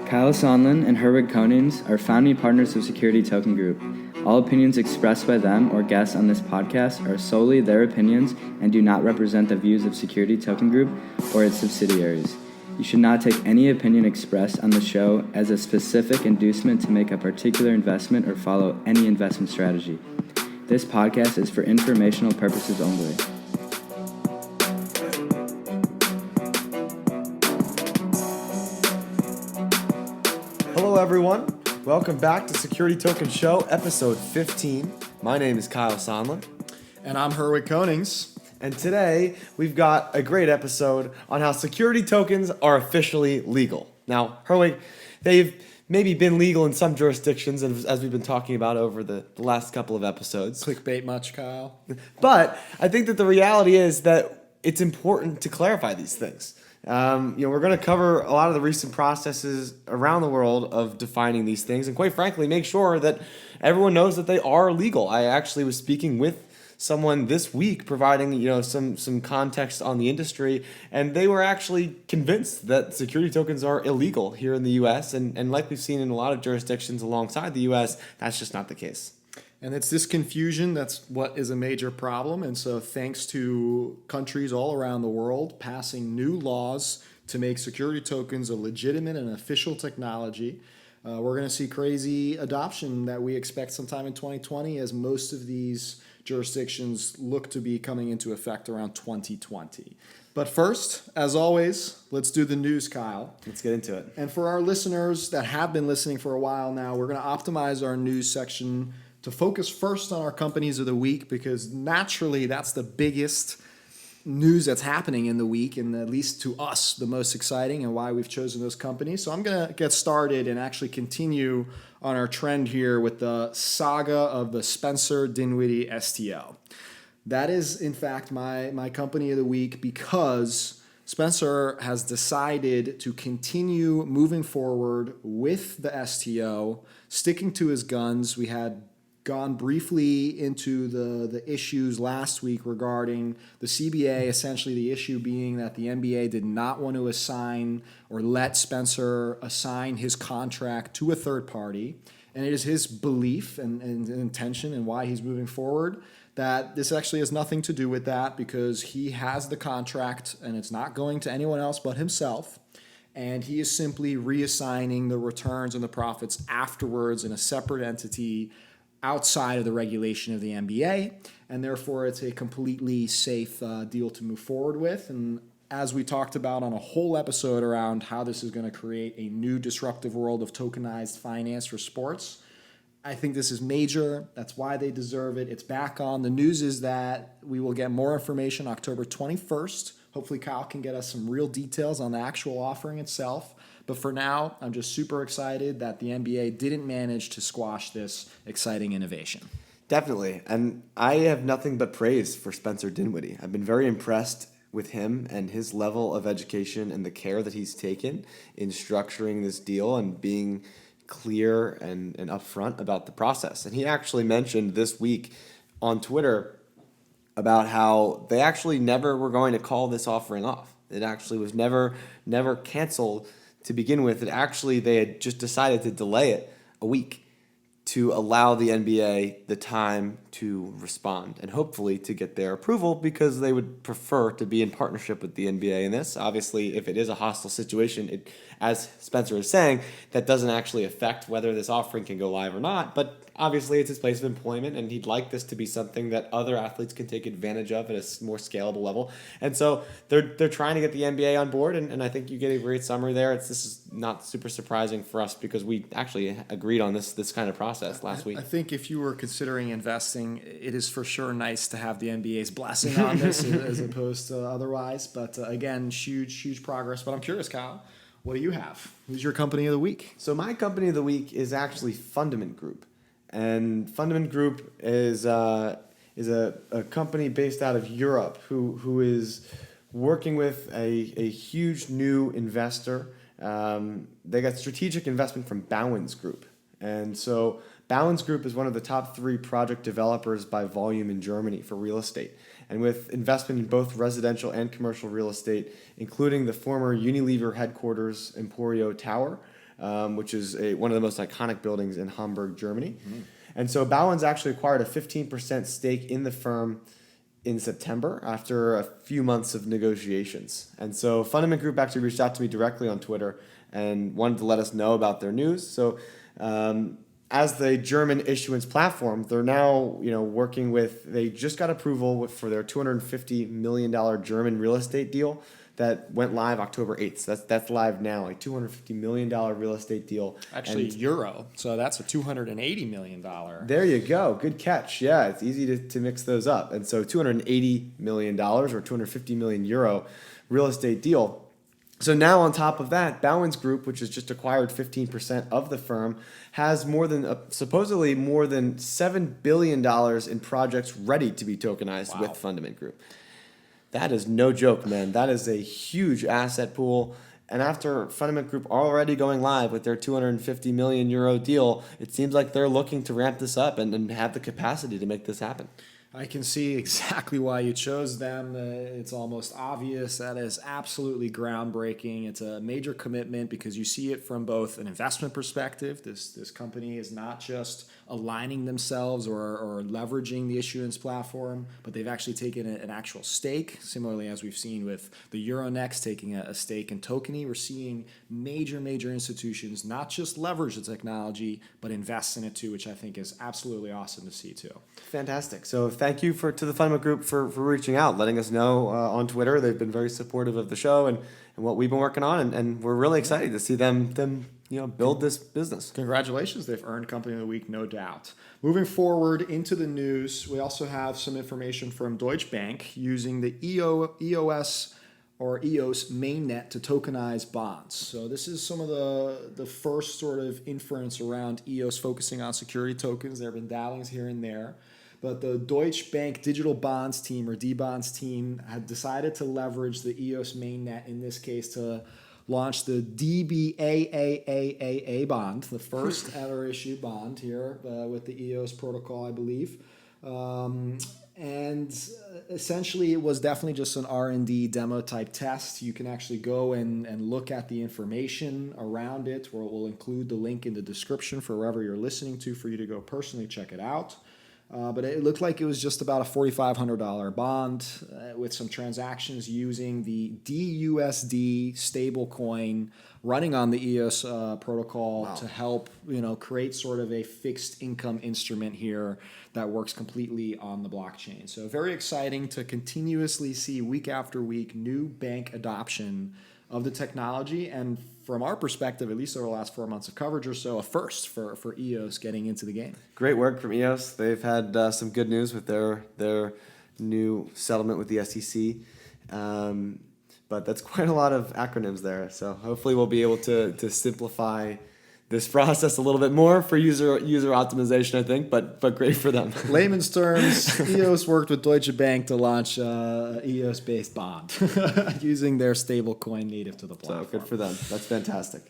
Kyle Sonlin and Herwig Konings are founding partners of Security Token Group. All opinions expressed by them or guests on this podcast are solely their opinions and do not represent the views of Security Token Group or its subsidiaries. You should not take any opinion expressed on the show as a specific inducement to make a particular investment or follow any investment strategy. This podcast is for informational purposes only. Hello everyone, welcome back to Security Token Show, episode 15. My name is Kyle Sonlin. And I'm Herwig Konings. And today we've got a great episode on how security tokens are officially legal. Now, Herwig, they've maybe been legal in some jurisdictions, as we've been talking about over the last couple of episodes. Clickbait much, Kyle? But I think that the reality is that it's important to clarify these things. We're going to cover a lot of the recent processes around the world of defining these things, and quite frankly, make sure that everyone knows that they are legal. I actually was speaking with someone this week providing some context on the industry, and they were actually convinced that security tokens are illegal here in the U.S. and like we've seen in a lot of jurisdictions alongside the U.S., that's just not the case. And it's this confusion that's what is a major problem. And so thanks to countries all around the world passing new laws to make security tokens a legitimate and official technology, we're going to see crazy adoption that we expect sometime in 2020 as most of these jurisdictions look to be coming into effect around 2020. But first, as always, let's do the news, Kyle. Let's get into it. And for our listeners that have been listening for a while now, we're going to optimize our news section to focus first on our companies of the week, because naturally that's the biggest news that's happening in the week, and at least to us, the most exciting, and why we've chosen those companies. So I'm going to get started and actually continue on our trend here with the saga of the Spencer Dinwiddie STO. That is, in fact, my company of the week, because Spencer has decided to continue moving forward with the STO, sticking to his guns. We had gone briefly into the issues last week regarding the CBA, essentially the issue being that the NBA did not want to assign or let Spencer assign his contract to a third party. And it is his belief and intention and why he's moving forward that this actually has nothing to do with that, because he has the contract and it's not going to anyone else but himself. And he is simply reassigning the returns and the profits afterwards in a separate entity outside of the regulation of the NBA, and therefore it's a completely safe deal to move forward with. And as we talked about on a whole episode around how this is going to create a new disruptive world of tokenized finance for sports, I think this is major. That's why they deserve it. It's back on. The news is that we will get more information October 21st. Hopefully Kyle can get us some real details on the actual offering itself. But for now, I'm just super excited that the NBA didn't manage to squash this exciting innovation. Definitely. And I have nothing but praise for Spencer Dinwiddie. I've been very impressed with him and his level of education and the care that he's taken in structuring this deal and being clear and upfront about the process. And he actually mentioned this week on Twitter about how they actually never were going to call this offering off. It actually was never canceled to begin with. It actually, they had just decided to delay it a week to allow the NBA the time to respond and hopefully to get their approval, because they would prefer to be in partnership with the NBA in this. Obviously, if it is a hostile situation, as Spencer is saying, that doesn't actually affect whether this offering can go live or not. But obviously, it's his place of employment, and he'd like this to be something that other athletes can take advantage of at a more scalable level. And so they're trying to get the NBA on board, and I think you get a great summary there. This is not super surprising for us, because we actually agreed on this kind of process last week. I think if you were considering investing, it is for sure nice to have the NBA's blessing on this as opposed to otherwise. But again, huge progress. But I'm curious, Kyle, what do you have? Who's your company of the week? So my company of the week is actually Fundament Group. And Fundament Group is a company based out of Europe who is working with a huge new investor. They got strategic investment from Bowens Group. And so Bowens Group is one of the top 3 project developers by volume in Germany for real estate. And with investment in both residential and commercial real estate, including the former Unilever headquarters Emporio Tower, which is one of the most iconic buildings in Hamburg, Germany. And so Bauen's actually acquired a 15% stake in the firm in September after a few months of negotiations. And so Fundament Group actually reached out to me directly on Twitter and wanted to let us know about their news. So as the German issuance platform, they're now working with, they just got approval for their $250 million German real estate deal that went live October 8th. So that's live now, a $250 million real estate deal. Actually, And euro. So that's a $280 million. there you go. Good catch. Yeah, it's easy to mix those up. And so $280 million or 250 million euro real estate deal. So now on top of that, Bauen's Group, which has just acquired 15% of the firm, has supposedly more than $7 billion in projects ready to be tokenized with Fundament Group. That is no joke, man. That is a huge asset pool. And after Fundament Group already going live with their 250 million euro deal, it seems like they're looking to ramp this up and have the capacity to make this happen. I can see exactly why you chose them. It's almost obvious. That is absolutely groundbreaking. It's a major commitment because you see it from both an investment perspective. This company is not just aligning themselves or leveraging the issuance platform, but they've actually taken an actual stake. Similarly, as we've seen with the Euronext taking a stake in Tokeny, we're seeing major institutions not just leverage the technology, but invest in it too, which I think is absolutely awesome to see too. Fantastic. So thank you to the Fundament Group for reaching out, letting us know on Twitter. They've been very supportive of the show and what we've been working on, and we're really excited to see them build this business. Congratulations. They've earned Company of the Week, no doubt. Moving forward into the news, we also have some information from Deutsche Bank using the EOS mainnet to tokenize bonds. So this is some of the first sort of inference around EOS focusing on security tokens. There have been dabblings here and there. But the Deutsche Bank digital bonds team, or D-bonds team, had decided to leverage the EOS mainnet in this case to launch the DBAAAAA bond, the first ever issued bond here with the EOS protocol, I believe. And essentially, it was definitely just an R&D demo type test. You can actually go and look at the information around it, where we'll include the link in the description for wherever you're listening to for you to go personally check it out. But it looked like it was just about a $4,500 bond with some transactions using the DUSD stablecoin running on the EOS protocol to help create sort of a fixed income instrument here that works completely on the blockchain. So very exciting to continuously see week after week new bank adoption of the technology, and from our perspective, at least over the last 4 months of coverage or so, a first for EOS getting into the game. Great work from EOS. They've had some good news with their new settlement with the SEC. But that's quite a lot of acronyms there. So hopefully we'll be able to simplify this process a little bit more for user optimization, I think, but great for them. Layman's terms, EOS worked with Deutsche Bank to launch EOS-based bond using their stablecoin native to the platform. So good for them. That's fantastic.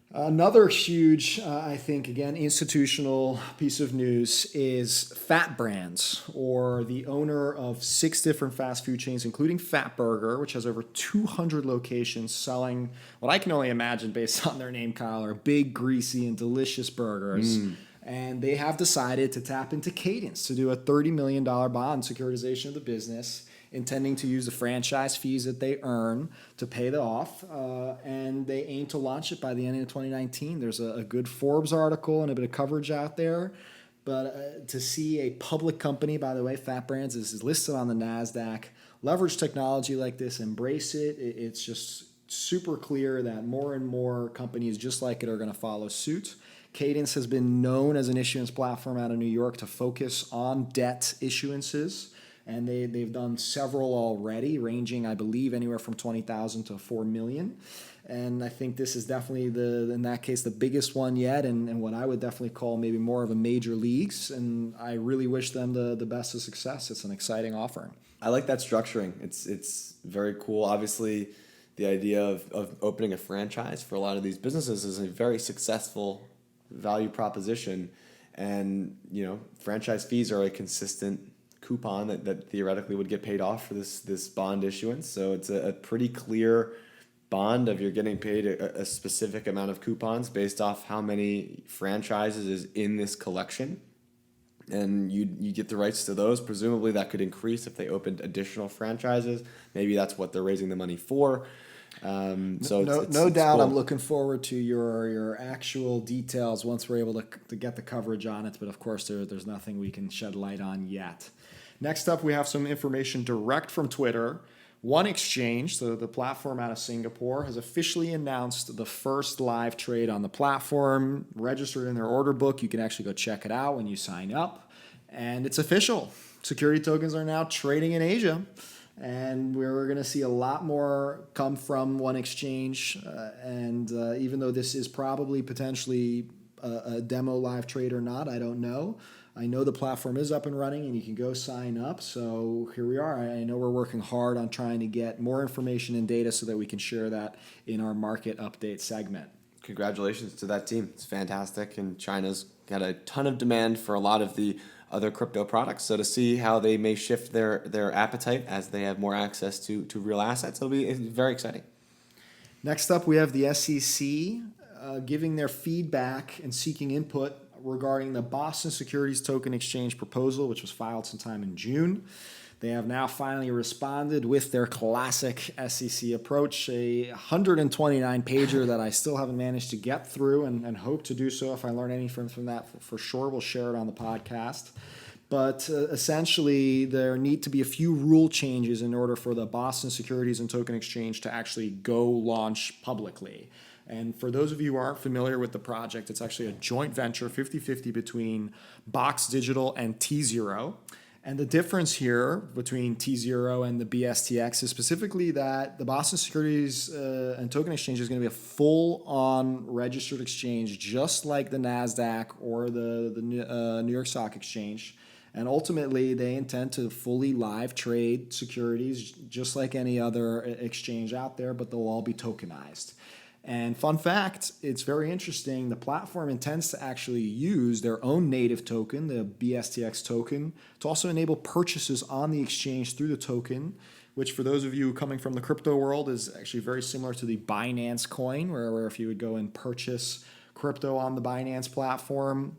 Another huge, I think, again, institutional piece of news is Fat Brands, or the owner of 6 different fast food chains, including Fatburger, which has over 200 locations selling what I can only imagine based on their name, Kyle, are big, greasy, and delicious burgers. And they have decided to tap into Cadence to do a $30 million bond securitization of the business, intending to use the franchise fees that they earn to pay it off, and they aim to launch it by the end of 2019. There's a good Forbes article and a bit of coverage out there, but to see a public company, by the way, Fat Brands is listed on the NASDAQ, leverage technology like this, embrace it, it's just super clear that more and more companies just like it are going to follow suit. Cadence has been known as an issuance platform out of New York to focus on debt issuances. And they've done several already, ranging, I believe, anywhere from 20,000 to 4 million. And I think this is definitely, in that case, the biggest one yet, and what I would definitely call maybe more of a major leagues. And I really wish them the best of success. It's an exciting offering. I like that structuring. It's very cool. Obviously, the idea of opening a franchise for a lot of these businesses is a very successful value proposition. And, franchise fees are a consistent coupon that theoretically would get paid off for this bond issuance. So it's a pretty clear bond of you're getting paid a specific amount of coupons based off how many franchises is in this collection. And you get the rights to those. Presumably that could increase if they opened additional franchises. Maybe that's what they're raising the money for. So no doubt, cool. I'm looking forward to your actual details once we're able to get the coverage on it. But of course, there's nothing we can shed light on yet. Next up, we have some information direct from Twitter. OneExchange, the platform out of Singapore, has officially announced the first live trade on the platform, registered in their order book. You can actually go check it out when you sign up. And it's official. Security tokens are now trading in Asia. And we're going to see a lot more come from OneExchange. And even though this is probably potentially a demo live trade or not, I don't know. I know the platform is up and running and you can go sign up. So here we are. I know we're working hard on trying to get more information and data so that we can share that in our market update segment. Congratulations to that team. It's fantastic. And China's got a ton of demand for a lot of the other crypto products. So to see how they may shift their appetite as they have more access to real assets, it'll be very exciting. Next up, we have the SEC giving their feedback and seeking input regarding the Boston Securities Token Exchange proposal, which was filed sometime in June. They have now finally responded with their classic SEC approach, a 129-pager that I still haven't managed to get through and hope to do so. If I learn anything from that, for sure, we'll share it on the podcast. But essentially, there need to be a few rule changes in order for the Boston Securities and Token Exchange to actually go launch publicly. And for those of you who aren't familiar with the project, it's actually a joint venture, 50-50 between Box Digital and Tzero. And the difference here between Tzero and the BSTX is specifically that the Boston Securities and Token Exchange is going to be a full-on registered exchange, just like the NASDAQ or the New York Stock Exchange. And ultimately, they intend to fully live trade securities, just like any other exchange out there, but they'll all be tokenized. And fun fact, it's very interesting. The platform intends to actually use their own native token, the BSTX token, to also enable purchases on the exchange through the token, which for those of you coming from the crypto world is actually very similar to the Binance coin, where if you would go and purchase crypto on the Binance platform,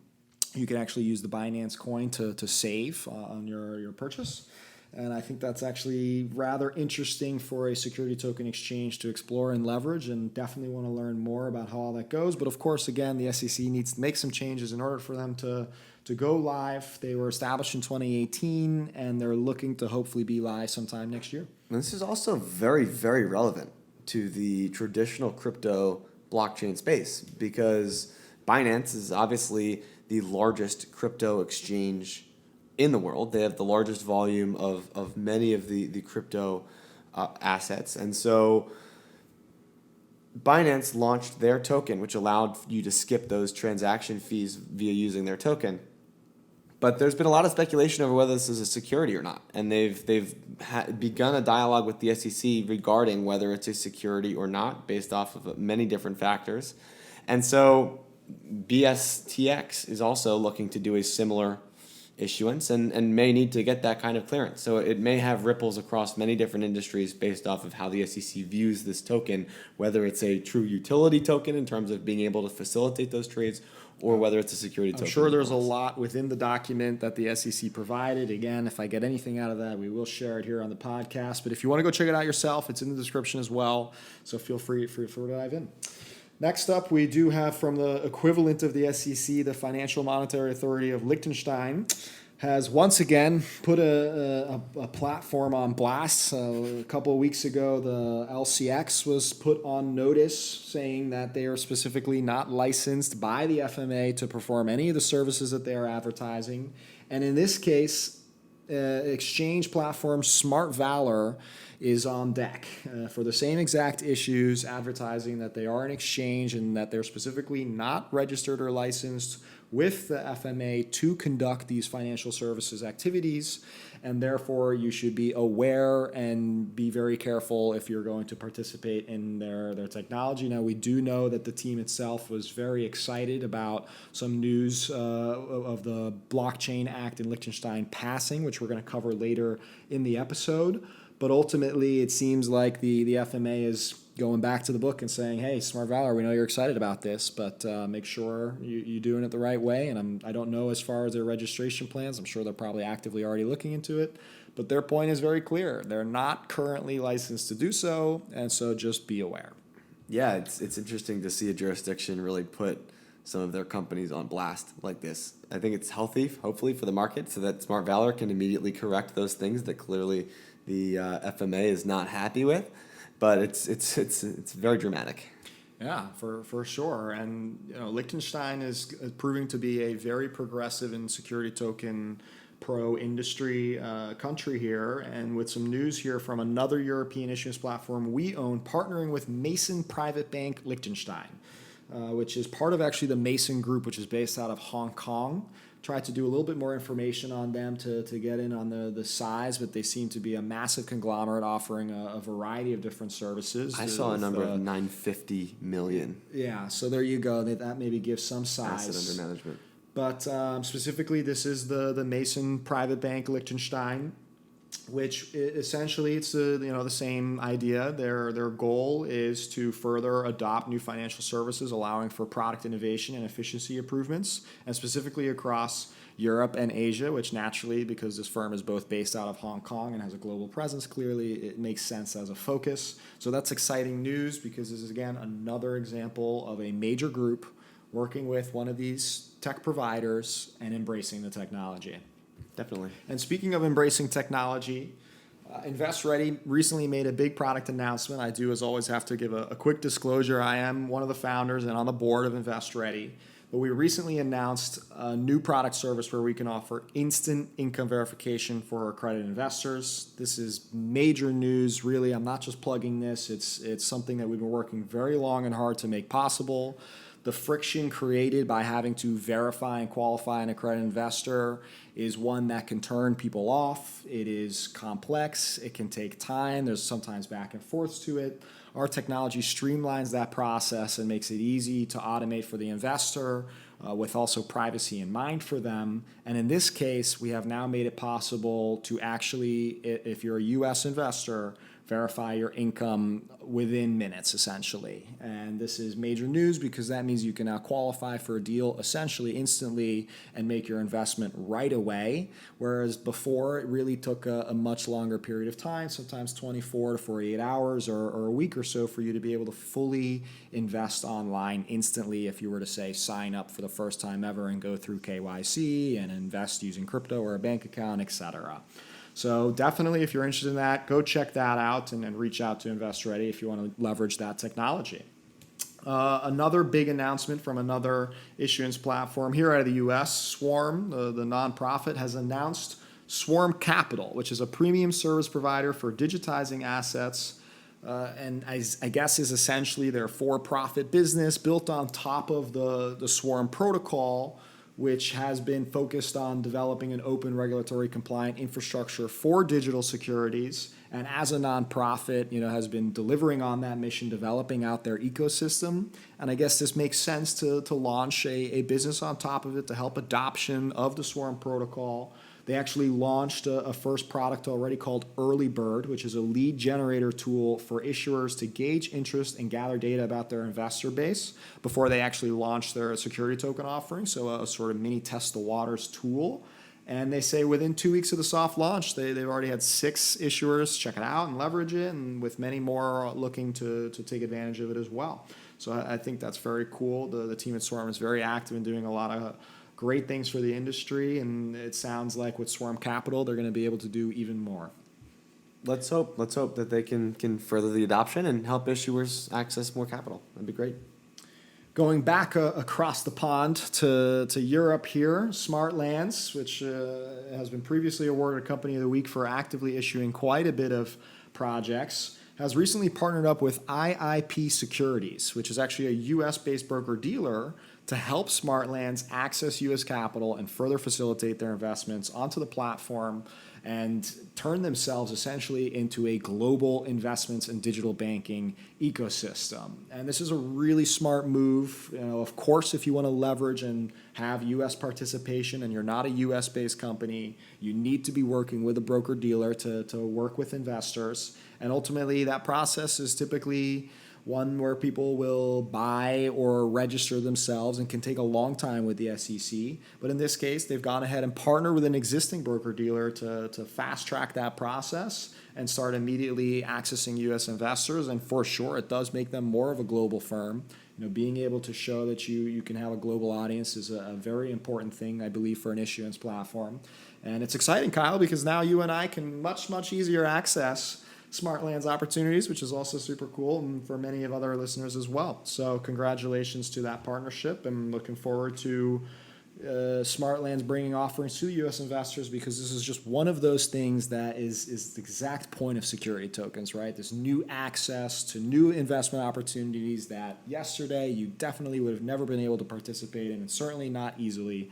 you can actually use the Binance coin to save on your purchase. And I think that's actually rather interesting for a security token exchange to explore and leverage, and definitely want to learn more about how all that goes. But of course, again, the SEC needs to make some changes in order for them to go live. They were established in 2018, and they're looking to hopefully be live sometime next year. And this is also very, very relevant to the traditional crypto blockchain space, because Binance is obviously the largest crypto exchange in the world. They have the largest volume of many of the crypto assets. And so Binance launched their token, which allowed you to skip those transaction fees via using their token. But there's been a lot of speculation over whether this is a security or not. And they've begun a dialogue with the SEC regarding whether it's a security or not, based off of many different factors. And so BSTX is also looking to do a similar issuance and may need to get that kind of clearance. So it may have ripples across many different industries based off of how the SEC views this token, whether it's a true utility token in terms of being able to facilitate those trades, or whether it's a security token. I'm sure there's a lot within the document that the SEC provided. Again, if I get anything out of that, we will share it here on the podcast. But if you want to go check it out yourself, it's in the description as well. So feel free to dive in. Next up, we do have from the equivalent of the SEC, the Financial Monetary Authority of Liechtenstein, has once again put a platform on blast. A couple of weeks ago, the LCX was put on notice saying that they are specifically not licensed by the FMA to perform any of the services that they are advertising. And in this case, exchange platform Valor is on deck for the same exact issues, advertising that they are an exchange and that they're specifically not registered or licensed with the FMA to conduct these financial services activities. And therefore, you should be aware and be very careful if you're going to participate in their technology. Now, we do know that the team itself was very excited about some news of the Blockchain Act in Liechtenstein passing, which we're going to cover later in the episode. But ultimately, it seems like the FMA is going back to the book and saying, hey, Smart Valor, we know you're excited about this, but make sure you're doing it the right way. And I don't know as far as their registration plans. I'm sure they're probably actively already looking into it. But their point is very clear. They're not currently licensed to do so, and so just be aware. Yeah, it's interesting to see a jurisdiction really put some of their companies on blast like this. I think it's healthy, hopefully, for the market so that Smart Valor can immediately correct those things that clearly the FMA is not happy with. But it's very dramatic. Yeah, for sure. And Liechtenstein is proving to be a very progressive and security token pro industry country here. And with some news here from another European issuance platform we own, partnering with Mason Private Bank Liechtenstein, which is part of actually the Mason Group, which is based out of Hong Kong. Tried to do a little bit more information on them to get in on the size, but they seem to be a massive conglomerate offering a variety of different services. I saw a number of 950 million. Yeah, so there you go. That maybe gives some size. Asset under management. But specifically, this is the Mason Private Bank Liechtenstein, which essentially it's the same idea. Their goal is to further adopt new financial services, allowing for product innovation and efficiency improvements, and specifically across Europe and Asia, which naturally, because this firm is both based out of Hong Kong and has a global presence, clearly it makes sense as a focus. So that's exciting news because this is, again, another example of a major group working with one of these tech providers and embracing the technology. Definitely. And speaking of embracing technology, InvestReady recently made a big product announcement. I do, as always, have to give a quick disclosure. I am one of the founders and on the board of InvestReady. But we recently announced a new product service where we can offer instant income verification for accredited investors. This is major news, really. I'm not just plugging this. It's something that we've been working very long and hard to make possible. The friction created by having to verify and qualify an accredited investor is one that can turn people off. It is complex. It can take time. There's sometimes back and forths to it. Our technology streamlines that process and makes it easy to automate for the investor with also privacy in mind for them. And in this case, we have now made it possible to actually, if you're a U.S. investor, verify your income within minutes, essentially. And this is major news because that means you can now qualify for a deal essentially instantly and make your investment right away, whereas before it really took a much longer period of time, sometimes 24 to 48 hours or a week or so for you to be able to fully invest online instantly if you were to, say, sign up for the first time ever and go through KYC and invest using crypto or a bank account, etc. So definitely, if you're interested in that, go check that out and reach out to InvestReady if you want to leverage that technology. Another big announcement from another issuance platform here out of the U.S., Swarm, the nonprofit, has announced Swarm Capital, which is a premium service provider for digitizing assets, and I guess is essentially their for-profit business built on top of the Swarm protocol, which has been focused on developing an open regulatory compliant infrastructure for digital securities. And as a nonprofit, has been delivering on that mission, developing out their ecosystem. And I guess this makes sense to launch a business on top of it to help adoption of the Swarm protocol. They actually launched a first product already called Early Bird, which is a lead generator tool for issuers to gauge interest and gather data about their investor base before they actually launch their security token offering, so a sort of mini test the waters tool. And they say within 2 weeks of the soft launch, they've already had 6 issuers check it out and leverage it, and with many more looking to take advantage of it as well. So I think that's very cool. The team at Swarm is very active in doing a lot of great things for the industry, and it sounds like with Swarm Capital, they're going to be able to do even more. Let's hope that they can further the adoption and help issuers access more capital. That'd be great. Going back across the pond to Europe here, SmartLands, which has been previously awarded Company of the Week for actively issuing quite a bit of projects, has recently partnered up with IIP Securities, which is actually a U.S.-based broker-dealer, to help SmartLands access U.S. capital and further facilitate their investments onto the platform and turn themselves essentially into a global investments and digital banking ecosystem. And this is a really smart move. Of course, if you want to leverage and have U.S. participation and you're not a U.S.-based company, you need to be working with a broker-dealer to work with investors. And ultimately, that process is typically one where people will buy or register themselves and can take a long time with the SEC. But in this case, they've gone ahead and partnered with an existing broker-dealer to fast track that process and start immediately accessing U.S. investors. And for sure, it does make them more of a global firm. Being able to show that you can have a global audience is a very important thing, I believe, for an issuance platform. And it's exciting, Kyle, because now you and I can much easier access SmartLands opportunities, which is also super cool, and for many of other listeners as well. So congratulations to that partnership, and looking forward to SmartLands bringing offerings to U.S. investors, because this is just one of those things that is the exact point of security tokens, right? This new access to new investment opportunities that yesterday you definitely would have never been able to participate in, and certainly not easily.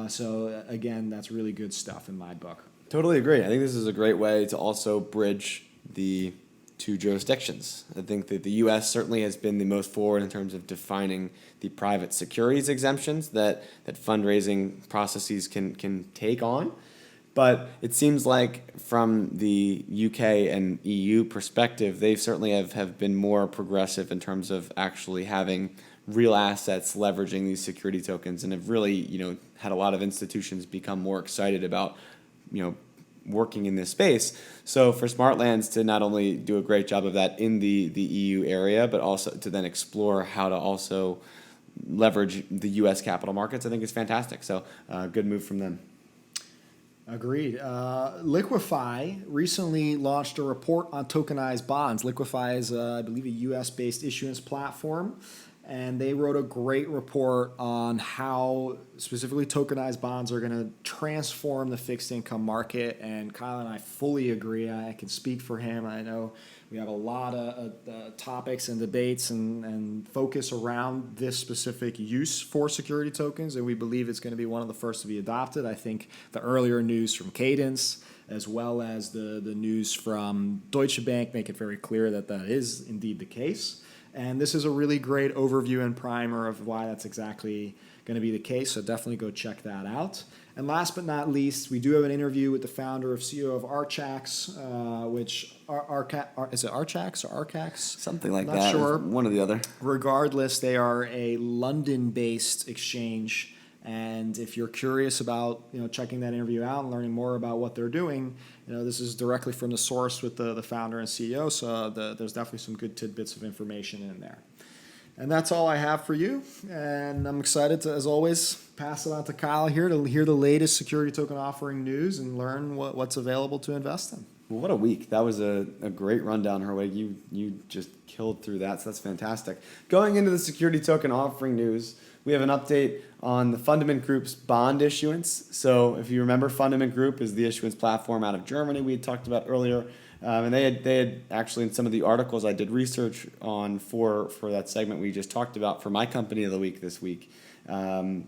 So again, that's really good stuff in my book. Totally agree. I think this is a great way to also bridge the two jurisdictions. I think that the U.S. certainly has been the most forward in terms of defining the private securities exemptions that fundraising processes can take on. But it seems like from the UK and EU perspective, they certainly have been more progressive in terms of actually having real assets leveraging these security tokens, and have really, had a lot of institutions become more excited about, working in this space. So for SmartLands to not only do a great job of that in the EU area, but also to then explore how to also leverage the U.S. capital markets, I think is fantastic. So good move from them. Agreed. Liquify recently launched a report on tokenized bonds. Liquify is, I believe, a U.S.-based issuance platform. And they wrote a great report on how specifically tokenized bonds are going to transform the fixed income market. And Kyle and I fully agree. I can speak for him. I know we have a lot of topics and debates and focus around this specific use for security tokens. And we believe it's going to be one of the first to be adopted. I think the earlier news from Cadence, as well as the news from Deutsche Bank, make it very clear that that is indeed the case. And this is a really great overview and primer of why that's exactly going to be the case. So definitely go check that out. And last but not least, we do have an interview with the founder of CEO of Archax, is it Archax or Arcax? Something like Not that. sure. One or the other. Regardless, they are a London-based exchange. And if you're curious about checking that interview out and learning more about what they're doing, this is directly from the source with the founder and CEO. So there's definitely some good tidbits of information in there. And that's all I have for you. And I'm excited to, as always, pass it on to Kyle here to hear the latest security token offering news and learn what's available to invest in. Well, what a week. That was a great rundown, Herwig. You just killed through that, so that's fantastic. Going into the security token offering news, we have an update on the Fundament Group's bond issuance. So if you remember, Fundament Group is the issuance platform out of Germany we had talked about earlier. And they had actually, in some of the articles I did research on for that segment we just talked about for my company of the week this week, I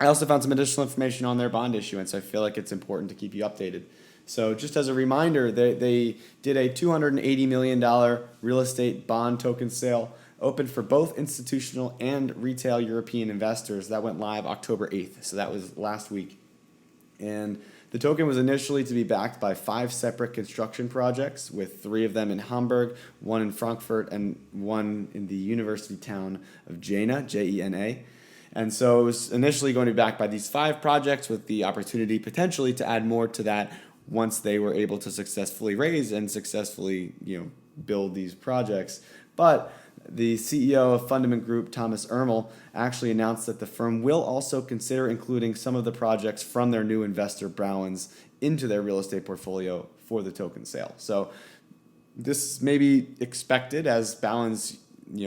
also found some additional information on their bond issuance. I feel like it's important to keep you updated. So just as a reminder, they did a $280 million real estate bond token sale, open for both institutional and retail European investors. That went live October 8th, so that was last week. And the token was initially to be backed by 5 separate construction projects, with 3 of them in Hamburg, 1 in Frankfurt, and 1 in the university town of Jena, Jena. And so it was initially going to be backed by these 5 projects, with the opportunity potentially to add more to that once they were able to successfully raise and successfully build these projects. But the CEO of Fundament Group, Thomas Ermel, actually announced that the firm will also consider including some of the projects from their new investor Bowens into their real estate portfolio for the token sale. So this may be expected, as Bowens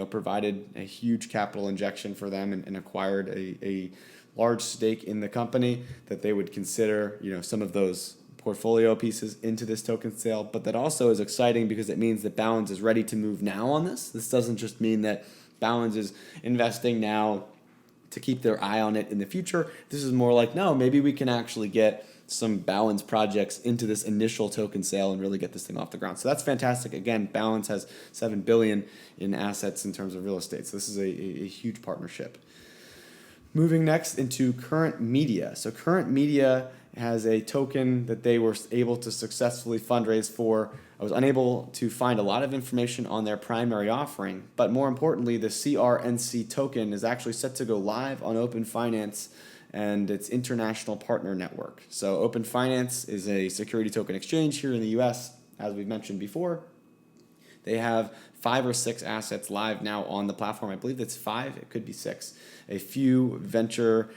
provided a huge capital injection for them and acquired a large stake in the company, that they would consider some of those portfolio pieces into this token sale. But that also is exciting because it means that Bowens is ready to move now on this. This doesn't just mean that Bowens is investing now to keep their eye on it in the future. This is more like, no, maybe we can actually get some Bowens projects into this initial token sale and really get this thing off the ground. So that's fantastic. Again, Bowens has $7 billion in assets in terms of real estate. So this is a huge partnership. Moving next into Current Media. So Current Media has a token that they were able to successfully fundraise for. I was unable to find a lot of information on their primary offering, but more importantly, the CRNC token is actually set to go live on Openfinance and its international partner network. So Openfinance is a security token exchange here in the US, as we've mentioned before. They have 5 or 6 assets live now on the platform. I believe it's 5, it could be 6. A few venture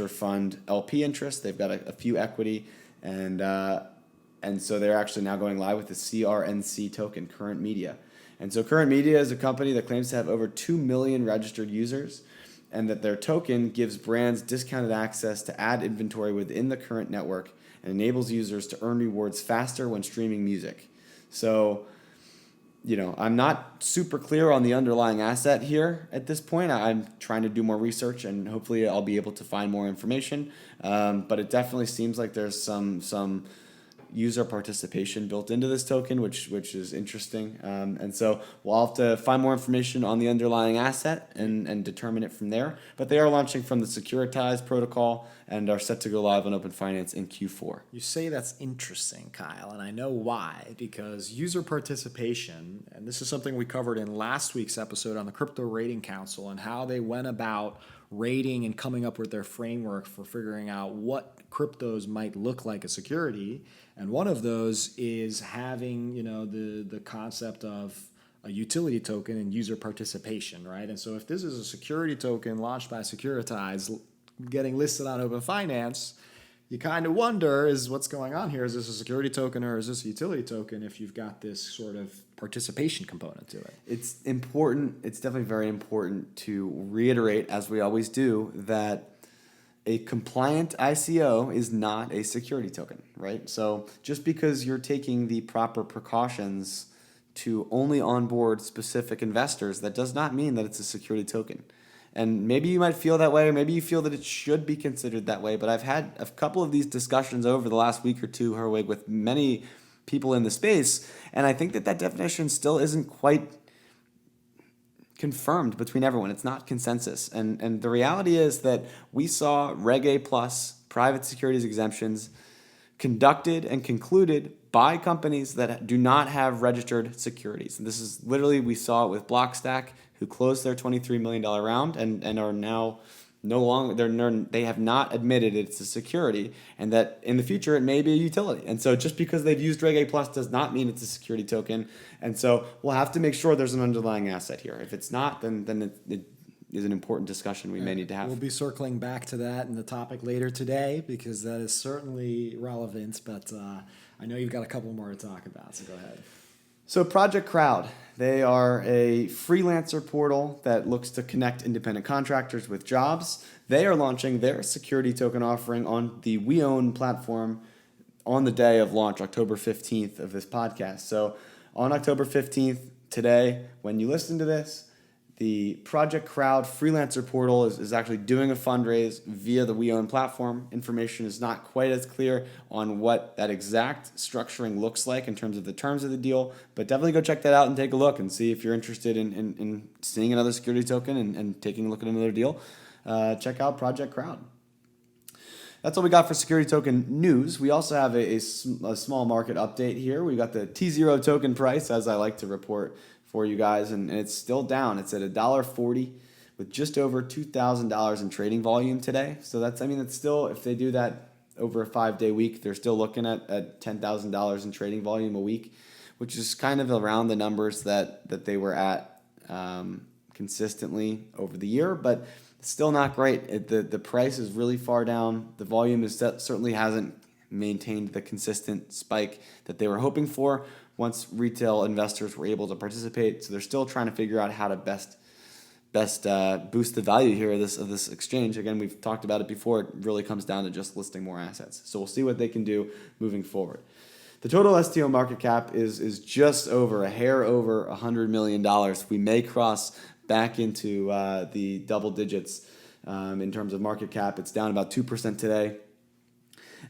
fund LP interests. They've got a few equity, and so they're actually now going live with the CRNC token, Current Media. And so Current Media is a company that claims to have over 2 million registered users, and that their token gives brands discounted access to ad inventory within the Current network and enables users to earn rewards faster when streaming music. So, I'm not super clear on the underlying asset here at this point. I'm trying to do more research, and hopefully I'll be able to find more information. But it definitely seems like there's some user participation built into this token, which is interesting. And so we'll have to find more information on the underlying asset and determine it from there. But they are launching from the securitized protocol and are set to go live on OpenFinance in Q4. You say that's interesting, Kyle, and I know why. Because user participation, and this is something we covered in last week's episode on the Crypto Rating Council and how they went about rating and coming up with their framework for figuring out what cryptos might look like a security. And one of those is having, the concept of a utility token and user participation, right? And so if this is a security token launched by Securitize getting listed on Openfinance, you kind of wonder, is what's going on here? Is this a security token or is this a utility token if you've got this sort of participation component to it? It's important. It's definitely very important to reiterate, as we always do, that a compliant ICO is not a security token, right? So just because you're taking the proper precautions to only onboard specific investors, that does not mean that it's a security token. And maybe you might feel that way, or maybe you feel that it should be considered that way. But I've had a couple of these discussions over the last week or two, Herwig, with many people in the space, and I think that definition still isn't quite confirmed between everyone. It's not consensus. And the reality is that we saw Reg A plus private securities exemptions conducted and concluded by companies that do not have registered securities. And this is literally, we saw it with Blockstack, who closed their $23 million round and are now no longer, they have not admitted it's a security, and that in the future it may be a utility. And so just because they've used Reg A plus does not mean it's a security token. And so we'll have to make sure there's an underlying asset here. If it's not, then it is an important discussion we may need to have. We'll be circling back to that in the topic later today because that is certainly relevant, but I know you've got a couple more to talk about, so go ahead. So Project Crowd, they are a freelancer portal that looks to connect independent contractors with jobs. They are launching their security token offering on the WeOwn platform on the day of launch, October 15th of this podcast. So on October 15th, today, when you listen to this, the Project Crowd freelancer portal is actually doing a fundraise via the WeOwn platform. Information is not quite as clear on what that exact structuring looks like in terms of the terms of the deal, but definitely go check that out and take a look and see if you're interested in seeing another security token and taking a look at another deal. Check out Project Crowd. That's all we got for security token news. We also have a small market update here. We got the Tzero Token Price, as I like to report for you guys, and it's still down. It's at $1.40 with just over $2,000 in trading volume today. So that's still, if they do that over a 5-day week, they're still looking at $10,000 in trading volume a week, which is kind of around the numbers that they were at consistently over the year, but it's still not great. The price is really far down. The volume certainly hasn't maintained the consistent spike that they were hoping for once retail investors were able to participate. So they're still trying to figure out how to best boost the value here of this exchange. Again, we've talked about it before. It really comes down to just listing more assets. So we'll see what they can do moving forward. The total STO market cap is just over, a hair over $100 million. We may cross back into the double digits in terms of market cap. It's down about 2% today.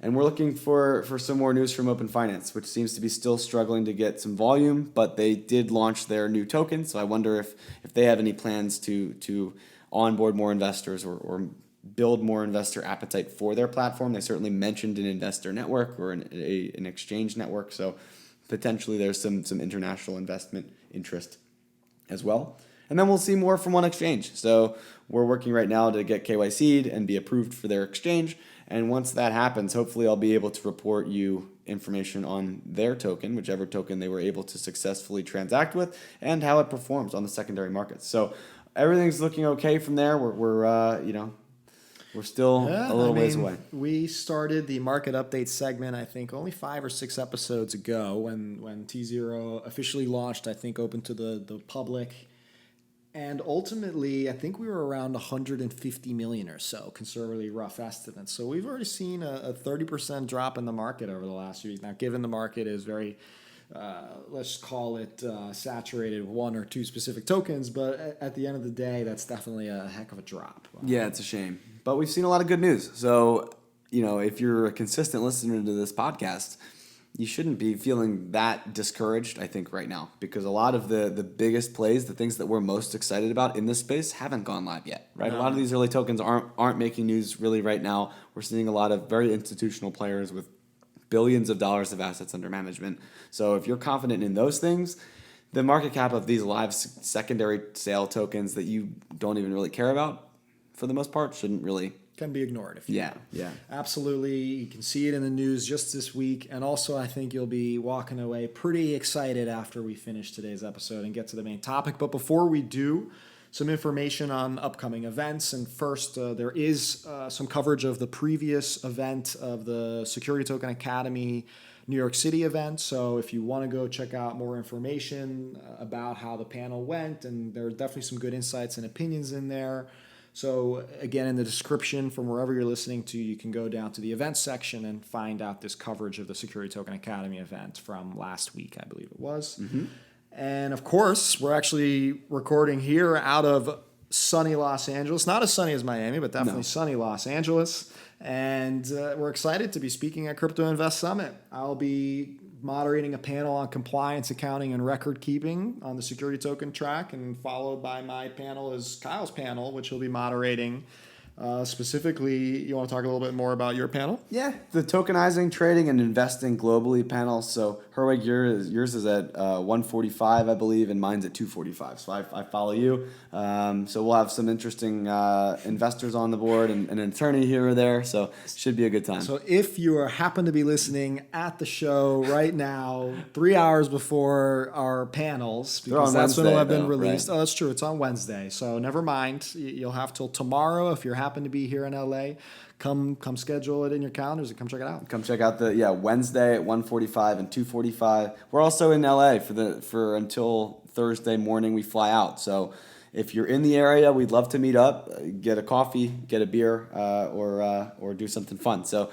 And we're looking for some more news from Openfinance, which seems to be still struggling to get some volume, but they did launch their new token. So I wonder if they have any plans to onboard more investors or build more investor appetite for their platform. They certainly mentioned an investor network or an exchange network. So potentially there's some international investment interest as well. And then we'll see more from OneExchange. So we're working right now to get KYC'd and be approved for their exchange. And once that happens, hopefully I'll be able to report you information on their token, whichever token they were able to successfully transact with, and how it performs on the secondary markets. So everything's looking okay from there. We're still a little ways away. We started the market update segment, I think, only 5 or 6 episodes ago when Tzero officially launched, I think, open to the public. And ultimately, I think we were around 150 million or so, conservatively rough estimates. So we've already seen a 30% drop in the market over the last few weeks. Now, given the market is very, let's call it saturated with 1 or 2 specific tokens, but at the end of the day, that's definitely a heck of a drop. Yeah, it's a shame. But we've seen a lot of good news. So, if you're a consistent listener to this podcast, you shouldn't be feeling that discouraged, I think, right now, because a lot of the biggest plays, the things that we're most excited about in this space, haven't gone live yet, right? No. A lot of these early tokens aren't making news really right now. We're seeing a lot of very institutional players with billions of dollars of assets under management. So if you're confident in those things, the market cap of these live secondary sale tokens that you don't even really care about, for the most part, shouldn't really can be ignored. If you yeah. Absolutely. You can see it in the news just this week. And also, I think you'll be walking away pretty excited after we finish today's episode and get to the main topic. But before we do, some information on upcoming events. And first, there is some coverage of the previous event of the Security Token Academy New York City event. So if you want to go check out more information about how the panel went, and there are definitely some good insights and opinions in there. So again, in the description from wherever you're listening to, you can go down to the events section and find out this coverage of the Security Token Academy event from last week, I believe it was. Mm-hmm. And of course, we're actually recording here out of sunny Los Angeles. Not as sunny as Miami, but definitely sunny Los Angeles. And we're excited to be speaking at Crypto Invest Summit. I'll be moderating a panel on compliance, accounting, and record keeping on the security token track, and followed by my panel is Kyle's panel, which he'll be moderating. Specifically, you want to talk a little bit more about your panel? Yeah, the tokenizing, trading, and investing globally panel. So Herwig, yours is at 145, I believe, and mine's at 245. So I follow you. So we'll have some interesting investors on the board and an attorney here or there. So it should be a good time. So if you happen to be listening at the show right now, 3 hours before our panels, because that's when it'll have been released. Right? Oh, that's true. It's on Wednesday. So never mind. You'll have till tomorrow if you're happen to be here in LA, come schedule it in your calendars and come check it out. Come check out the Wednesday at 1:45 and 2:45. We're also in LA for until Thursday morning we fly out. So if you're in the area, we'd love to meet up, get a coffee, get a beer, or do something fun. So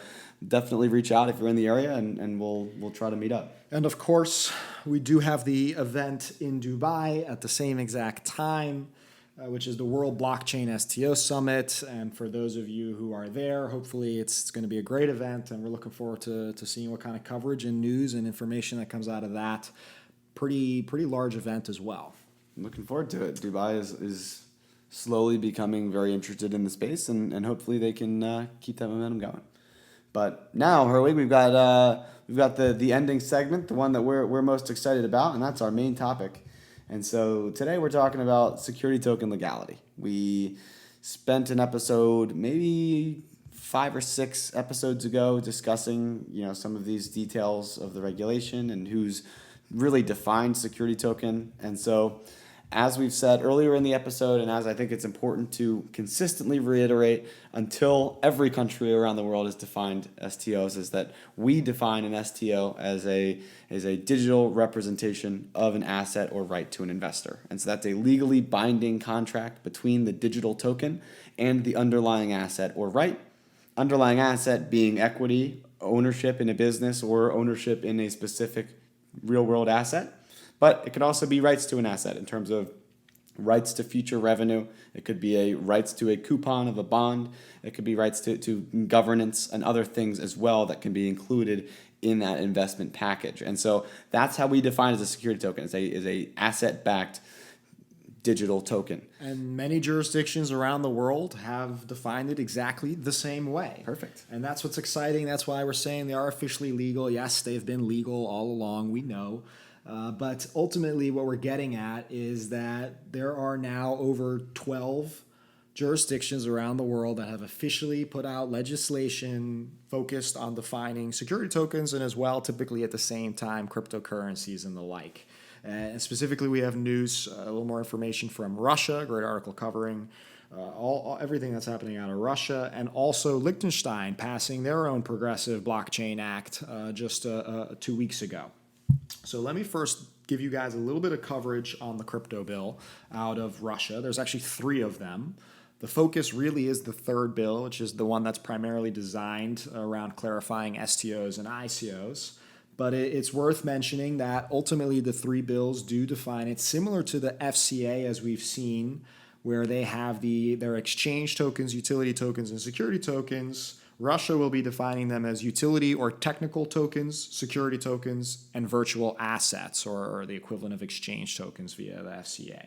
definitely reach out if you're in the area, and we'll try to meet up. And of course, we do have the event in Dubai at the same exact time, which is the World Blockchain STO Summit. And for those of you who are there, hopefully it's going to be a great event, and we're looking forward to seeing what kind of coverage and news and information that comes out of that. Pretty large event as well. I'm looking forward to it. Dubai is slowly becoming very interested in the space, and hopefully they can keep that momentum going. But now, Herwig, we've got the ending segment, the one that we're most excited about, and that's our main topic. And so today we're talking about security token legality. We spent an episode, maybe 5 or 6 episodes ago, discussing some of these details of the regulation and who's really defined security token. And so, as we've said earlier in the episode, and as I think it's important to consistently reiterate until every country around the world has defined STOs, is that we define an STO as a digital representation of an asset or right to an investor. And so that's a legally binding contract between the digital token and the underlying asset or right. Underlying asset being equity, ownership in a business, or ownership in a specific real-world asset. But it could also be rights to an asset in terms of rights to future revenue. It could be a rights to a coupon of a bond. It could be rights to governance and other things as well that can be included in that investment package. And so that's how we define as a security token. It's a asset-backed digital token. And many jurisdictions around the world have defined it exactly the same way. Perfect. And that's what's exciting. That's why we're saying they are officially legal. Yes, they've been legal all along, we know. But ultimately, what we're getting at is that there are now over 12 jurisdictions around the world that have officially put out legislation focused on defining security tokens and as well, typically at the same time, cryptocurrencies and the like. And specifically, we have news, a little more information from Russia, a great article covering everything that's happening out of Russia, and also Liechtenstein passing their own progressive blockchain act just 2 weeks ago. So let me first give you guys a little bit of coverage on the crypto bill out of Russia. There's actually 3 of them. The focus really is the third bill, which is the one that's primarily designed around clarifying STOs and ICOs. But it's worth mentioning that ultimately the 3 bills do define it similar to the FCA as we've seen, where they have their exchange tokens, utility tokens, and security tokens. Russia will be defining them as utility or technical tokens, security tokens, and virtual assets, or the equivalent of exchange tokens via the FCA.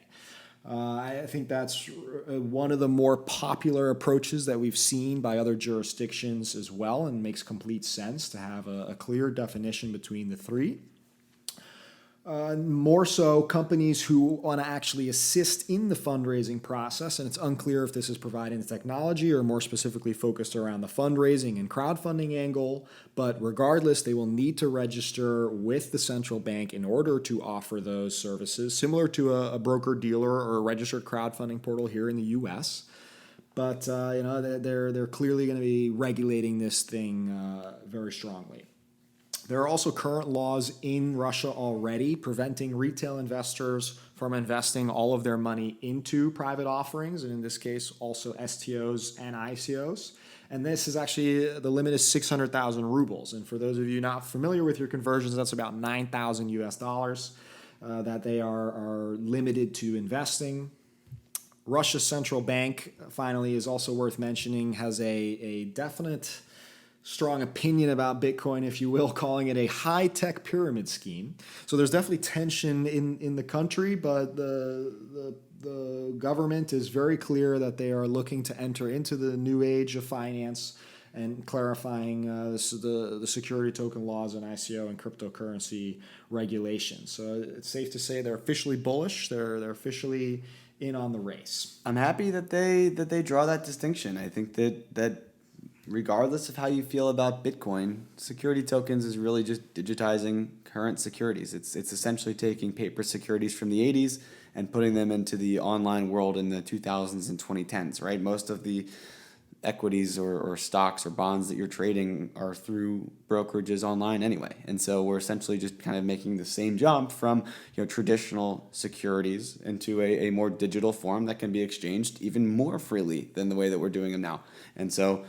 I think that's one of the more popular approaches that we've seen by other jurisdictions as well, and makes complete sense to have a clear definition between the 3. More so, companies who want to actually assist in the fundraising process, and it's unclear if this is providing the technology or more specifically focused around the fundraising and crowdfunding angle, but regardless, they will need to register with the central bank in order to offer those services, similar to a broker-dealer or a registered crowdfunding portal here in the U.S., but they're clearly going to be regulating this thing very strongly. There are also current laws in Russia already preventing retail investors from investing all of their money into private offerings, and in this case, also STOs and ICOs. And this is actually, the limit is 600,000 rubles. And for those of you not familiar with your conversions, that's about 9,000 US dollars that they are limited to investing. Russia's central bank, finally, is also worth mentioning, has a definite strong opinion about Bitcoin, if you will, calling it a high-tech pyramid scheme. So there's definitely tension in the country, but the government is very clear that they are looking to enter into the new age of finance and clarifying the security token laws and ICO and cryptocurrency regulations. So it's safe to say they're officially bullish. They're officially in on the race. I'm happy that they draw that distinction. I think that regardless of how you feel about Bitcoin, security tokens is really just digitizing current securities. It's essentially taking paper securities from the 80s and putting them into the online world in the 2000s and 2010s, right? Most of the equities or stocks or bonds that you're trading are through brokerages online anyway. And so we're essentially just kind of making the same jump from traditional securities into a more digital form that can be exchanged even more freely than the way that we're doing them now. And so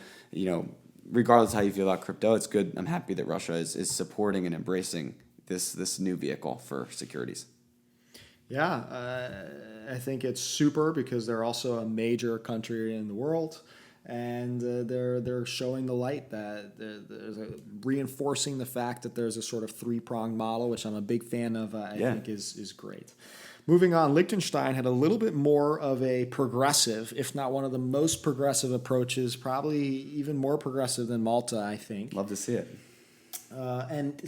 regardless of how you feel about crypto, it's good. I'm happy that Russia is supporting and embracing this new vehicle for securities. Yeah, I think it's super because they're also a major country in the world, and they're showing the light that there's reinforcing the fact that there's a sort of 3-pronged model, which I'm a big fan of. I think is great. Moving on, Liechtenstein had a little bit more of a progressive, if not one of the most progressive approaches, probably even more progressive than Malta, I think. Love to see it. And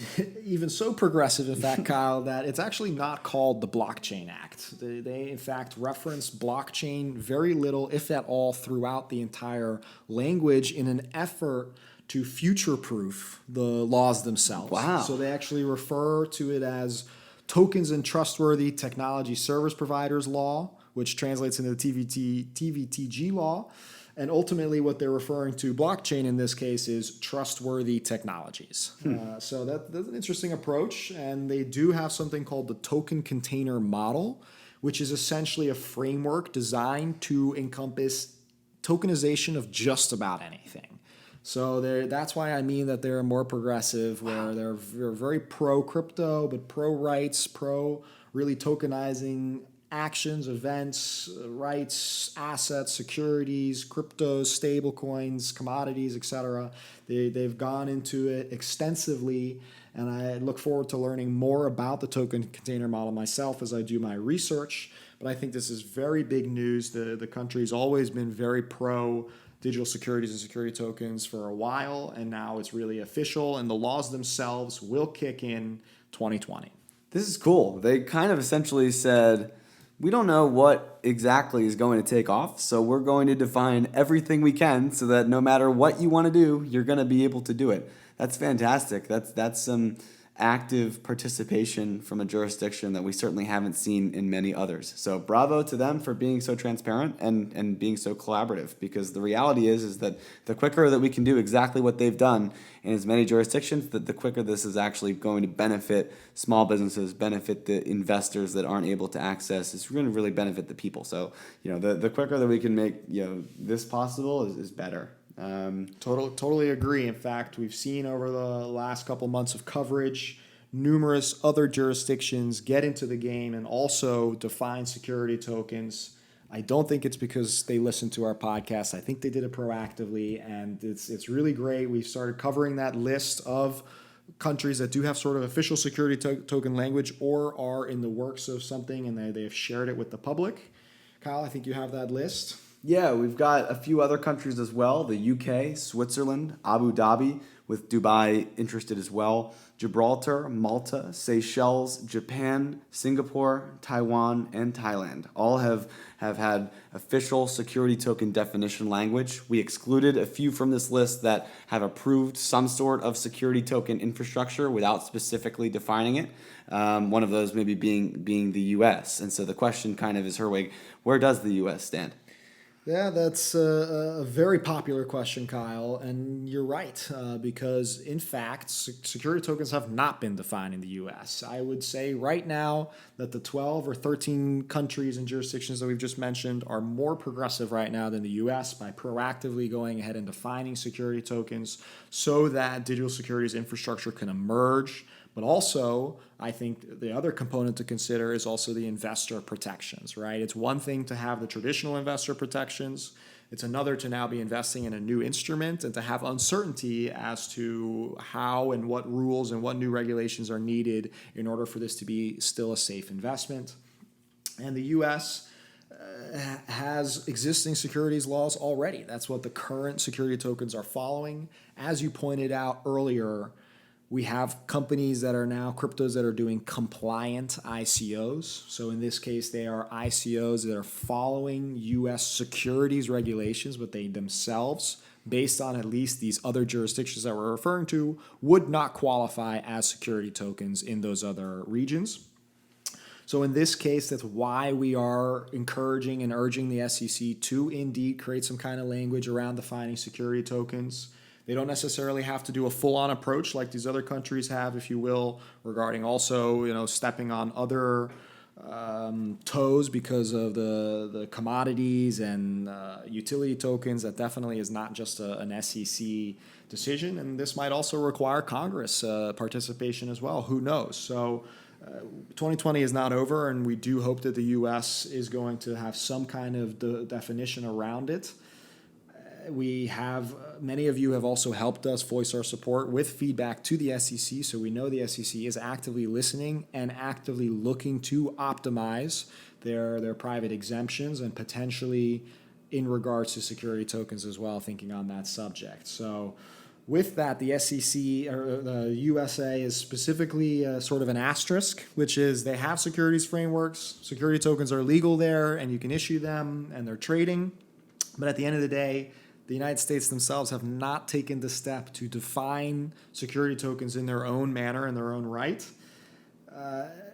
even so progressive, in fact, Kyle, that it's actually not called the Blockchain Act. They in fact, reference blockchain very little, if at all, throughout the entire language in an effort to future-proof the laws themselves. Wow. So they actually refer to it as Tokens and Trustworthy Technology Service Providers Law, which translates into the TVTG law. And ultimately, what they're referring to blockchain in this case is trustworthy technologies. So that's an interesting approach. And they do have something called the token container model, which is essentially a framework designed to encompass tokenization of just about anything. So that's why I mean that they're more progressive, where they're very pro-crypto, but pro-rights, pro really tokenizing actions, events, rights, assets, securities, cryptos, stable coins, commodities, etc. They've gone into it extensively, and I look forward to learning more about the token container model myself as I do my research. But I think this is very big news. The country's always been very pro digital securities and security tokens for a while, and now it's really official, and the laws themselves will kick in 2020. This is cool. They kind of essentially said, we don't know what exactly is going to take off, so we're going to define everything we can so that no matter what you want to do, you're going to be able to do it. That's fantastic. That's some active participation from a jurisdiction that we certainly haven't seen in many others. So bravo to them for being so transparent and being so collaborative, because the reality is that the quicker that we can do exactly what they've done in as many jurisdictions, the quicker this is actually going to benefit small businesses, benefit the investors that aren't able to access. It's going to really benefit the people. So, the quicker that we can make, this possible is better. Totally agree. In fact, we've seen over the last couple months of coverage, numerous other jurisdictions get into the game and also define security tokens. I don't think it's because they listened to our podcast. I think they did it proactively, and it's really great. We've started covering that list of countries that do have sort of official security token language or are in the works of something, and they have shared it with the public. Kyle, I think you have that list. Yeah, we've got a few other countries as well, the UK, Switzerland, Abu Dhabi, with Dubai interested as well, Gibraltar, Malta, Seychelles, Japan, Singapore, Taiwan, and Thailand. All have had official security token definition language. We excluded a few from this list that have approved some sort of security token infrastructure without specifically defining it. One of those maybe being the US. And so the question kind of is, Herwig, where does the US stand? Yeah, that's a very popular question, Kyle, and you're right, because in fact, security tokens have not been defined in the U.S. I would say right now that the 12 or 13 countries and jurisdictions that we've just mentioned are more progressive right now than the U.S. by proactively going ahead and defining security tokens so that digital securities infrastructure can emerge. But also, I think the other component to consider is also the investor protections, right? It's one thing to have the traditional investor protections. It's another to now be investing in a new instrument and to have uncertainty as to how and what rules and what new regulations are needed in order for this to be still a safe investment. And the U.S. has existing securities laws already. That's what the current security tokens are following. As you pointed out earlier, we have companies that are now cryptos that are doing compliant ICOs. So in this case, they are ICOs that are following U.S. securities regulations, but they themselves, based on at least these other jurisdictions that we're referring to, would not qualify as security tokens in those other regions. So in this case, that's why we are encouraging and urging the SEC to indeed create some kind of language around defining security tokens. They don't necessarily have to do a full-on approach like these other countries have, if you will, regarding also, stepping on other toes because of the commodities and utility tokens. That definitely is not just an SEC decision, and this might also require Congress participation as well. Who knows? So 2020 is not over, and we do hope that the U.S. is going to have some kind of definition around it. Many of you have also helped us voice our support with feedback to the SEC, so we know the SEC is actively listening and actively looking to optimize their private exemptions and potentially in regards to security tokens as well, thinking on that subject. So with that, the SEC or the USA is specifically sort of an asterisk, which is they have securities frameworks, security tokens are legal there, and you can issue them, and they're trading. But at the end of the day, the United States themselves have not taken the step to define security tokens in their own manner, in their own right.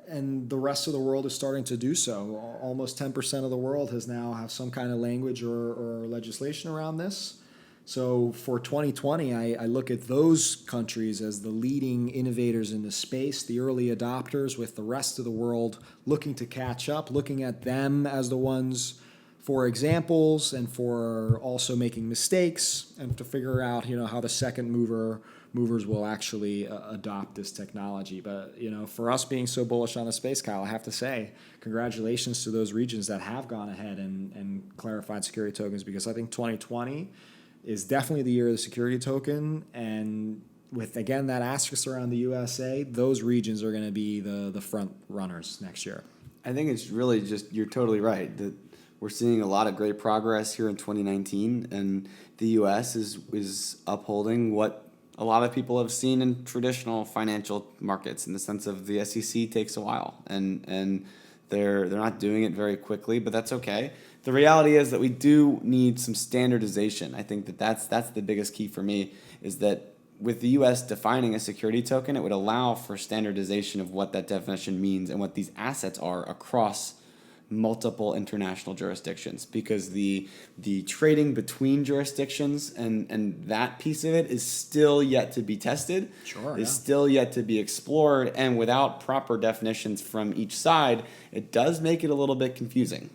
And the rest of the world is starting to do so. Almost 10% of the world has now have some kind of language or legislation around this. So for 2020, I look at those countries as the leading innovators in the space, the early adopters, with the rest of the world looking to catch up, looking at them as the ones for examples and for also making mistakes and to figure out, how the second movers will actually adopt this technology. But, for us being so bullish on the space, Kyle, I have to say congratulations to those regions that have gone ahead and clarified security tokens, because I think 2020 is definitely the year of the security token. And with, again, that asterisk around the USA, those regions are going to be the front runners next year. I think it's really just, you're totally right, that we're seeing a lot of great progress here in 2019, and the U.S. is upholding what a lot of people have seen in traditional financial markets, in the sense of the SEC takes a while, and they're not doing it very quickly, but that's okay. The reality is that we do need some standardization. I think that's the biggest key for me, is that with the U.S. defining a security token, it would allow for standardization of what that definition means and what these assets are across multiple international jurisdictions, because the trading between jurisdictions and that piece of it is still yet to be tested, still yet to be explored, and without proper definitions from each side, it does make it a little bit confusing.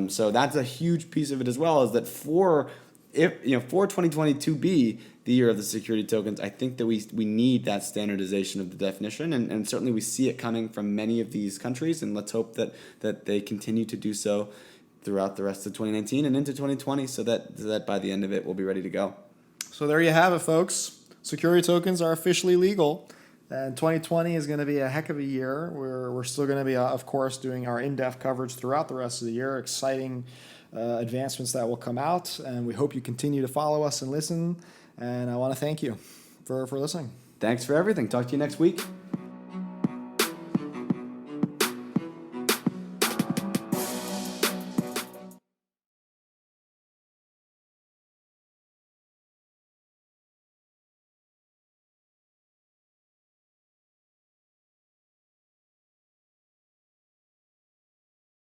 So that's a huge piece of it as well, is that for 2020 to be the year of the security tokens, I think that we need that standardization of the definition, and certainly we see it coming from many of these countries, and let's hope that they continue to do so throughout the rest of 2019 and into 2020, so that by the end of it we'll be ready to go. So there you have it, folks. Security tokens are officially legal, and 2020 is going to be a heck of a year. We're still going to be, of course, doing our in-depth coverage throughout the rest of the year. Exciting advancements that will come out, and we hope you continue to follow us and listen. And I want to thank you for listening. Thanks for everything. Talk to you next week.